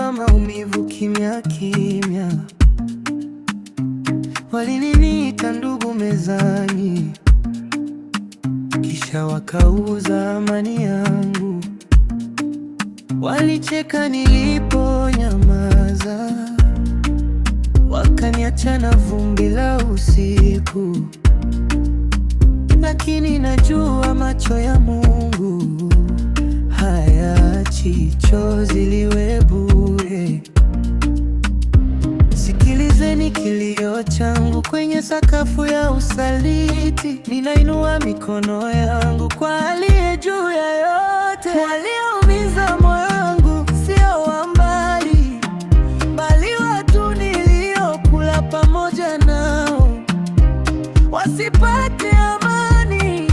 na maumivu kimya kimya. Walininiita ndugu mezani, kisha wakauza amani yangu. Walicheka niliponyamaza, wakaniacha na vumbi la usiku. Lakini najua macho ya Mungu hayaachi chozi liwe bure. Sikilizeni kilio changu kwenye sakafu ya usaliti. Ninainua mikono yangu kwa aliye juu ya yote. Walioumiza moyo wangu sio wa mbali, bali watu niliokula pamoja nao. Wasipate amani,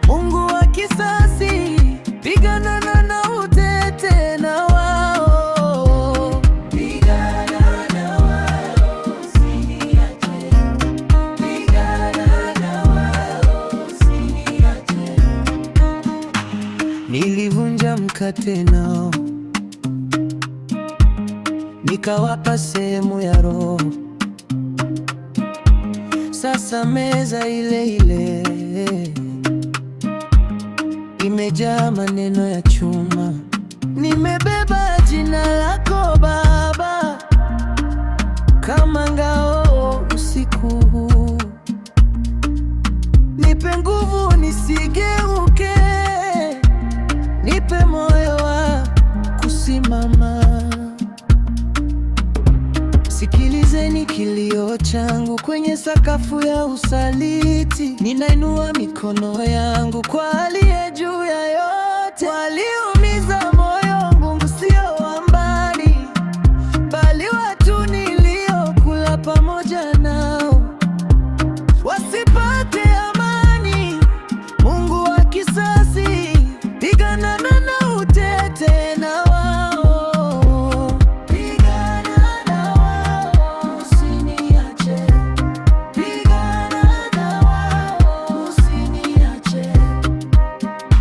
Mungu wa kisasi, pigana na utete na wao. Pigana na wao, usiniache. Pigana na wao, usiniache. Nilivunja mkate nao, nikawapa sehemu ya roho. Sasa meza ile ile imejaa maneno ya chuma. Nimebeba jina lako Baba kama ngao usiku huu. Nipe nguvu nisigeuke, nipe moyo wa kusimama. Sikilizeni kilio changu kwenye sakafu ya usaliti. Ninainua mikono yangu kwa aliye juu ya yote. Walioumiza moyo wangu sio wa mbali, bali watu niliokula pamoja nao. Wasipate amani, Mungu wa kisasi, pigana na utete na wao. Pigana na wao, usiniache. Pigana na wao, usiniache.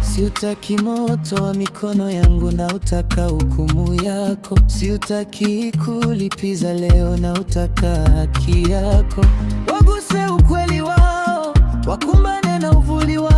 Siutaki moto wa mikono yangu, na utaka hukumu yako. Siutaki kulipiza leo, na utaka haki yako. Waguse ukweli wao, wakumbane na uvuli wao.